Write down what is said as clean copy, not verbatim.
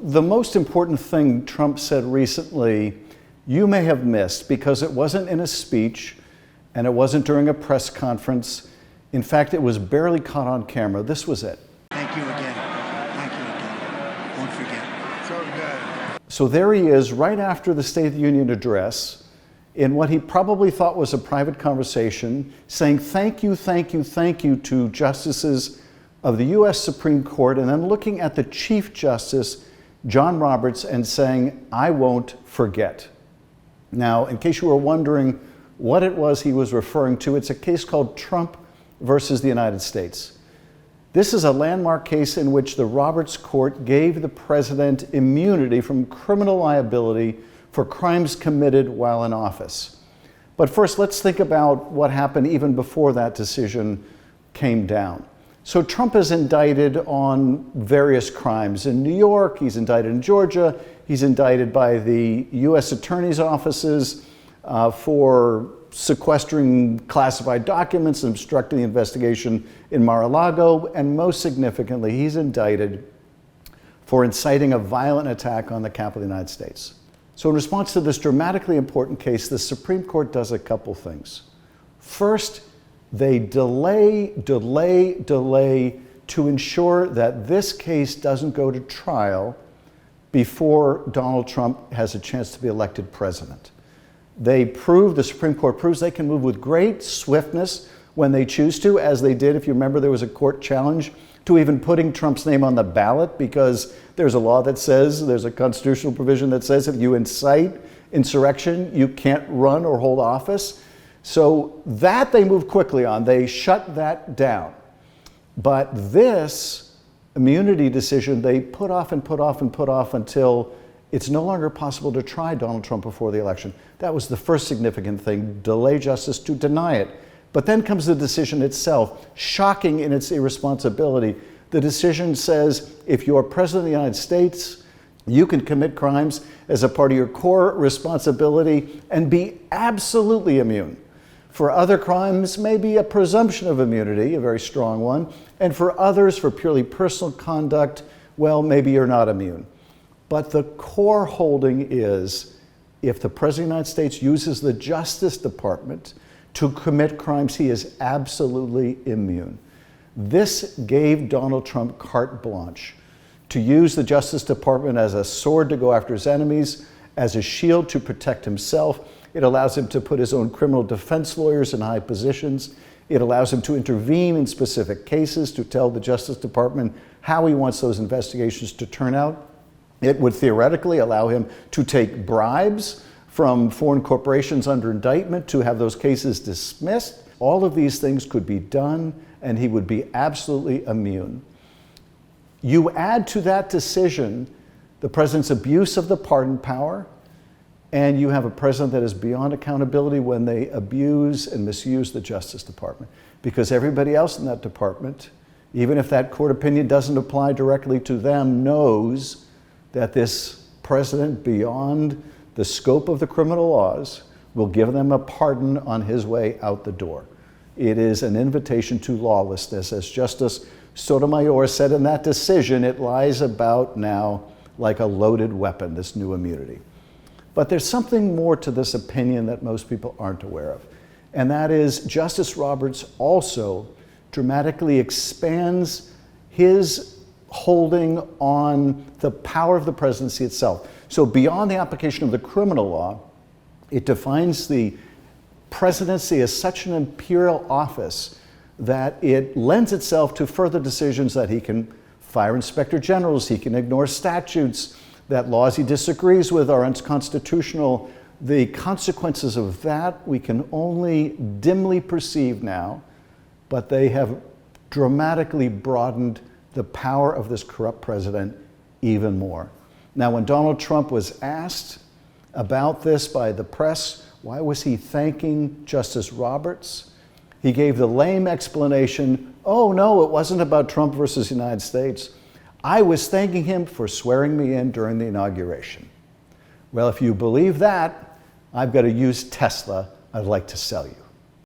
the most important thing Trump said recently, you may have missed because it wasn't in a speech and it wasn't during a press conference. In fact, it was barely caught on camera. This was it. Thank you again. Thank you again. Won't forget. So good. So there he is right after the State of the Union address in what he probably thought was a private conversation, saying thank you, thank you, thank you to justices of the US Supreme Court, and then looking at the Chief Justice, John Roberts, and saying, I won't forget. Now, in case you were wondering what it was he was referring to, it's a case called Trump versus the United States. This is a landmark case in which the Roberts Court gave the president immunity from criminal liability for crimes committed while in office. But first, let's think about what happened even before that decision came down. So Trump is indicted on various crimes. In New York, he's indicted in Georgia, he's indicted by the US attorney's offices for sequestering classified documents and obstructing the investigation in Mar-a-Lago, and most significantly, he's indicted for inciting a violent attack on the Capitol of the United States. So in response to this dramatically important case, the Supreme Court does a couple things. First, they delay to ensure that this case doesn't go to trial before Donald Trump has a chance to be elected president. The Supreme Court proves they can move with great swiftness when they choose to, as they did, if you remember, there was a court challenge to even putting Trump's name on the ballot, because there's a law that says, there's a constitutional provision that says if you incite insurrection, you can't run or hold office. So that they moved quickly on. They shut that down. But this immunity decision, they put off and put off and put off until it's no longer possible to try Donald Trump before the election. That was the first significant thing, delay justice to deny it. But then comes the decision itself, shocking in its irresponsibility. The decision says, if you're president of the United States, you can commit crimes as a part of your core responsibility and be absolutely immune. For other crimes, maybe a presumption of immunity, a very strong one. And for others, for purely personal conduct, well, maybe you're not immune. But the core holding is, if the President of the United States uses the Justice Department to commit crimes, he is absolutely immune. This gave Donald Trump carte blanche to use the Justice Department as a sword to go after his enemies, as a shield to protect himself. It allows him to put his own criminal defense lawyers in high positions. It allows him to intervene in specific cases, to tell the Justice Department how he wants those investigations to turn out. It would theoretically allow him to take bribes from foreign corporations under indictment to have those cases dismissed. All of these things could be done, and he would be absolutely immune. You add to that decision the president's abuse of the pardon power, and you have a president that is beyond accountability when they abuse and misuse the Justice Department. Because everybody else in that department, even if that court opinion doesn't apply directly to them, knows that this president, beyond the scope of the criminal laws, will give them a pardon on his way out the door. It is an invitation to lawlessness. As Justice Sotomayor said in that decision, it lies about now like a loaded weapon, this new immunity. But there's something more to this opinion that most people aren't aware of. And that is, Justice Roberts also dramatically expands his holding on the power of the presidency itself. So beyond the application of the criminal law, it defines the presidency as such an imperial office that it lends itself to further decisions that he can fire inspector generals, he can ignore statutes, that laws he disagrees with are unconstitutional. The consequences of that we can only dimly perceive now, but they have dramatically broadened the power of this corrupt president even more. Now, when Donald Trump was asked about this by the press, why was he thanking Justice Roberts? He gave the lame explanation, oh no, it wasn't about Trump versus the United States. I was thanking him for swearing me in during the inauguration. Well, if you believe that, I've got a used Tesla I'd like to sell you.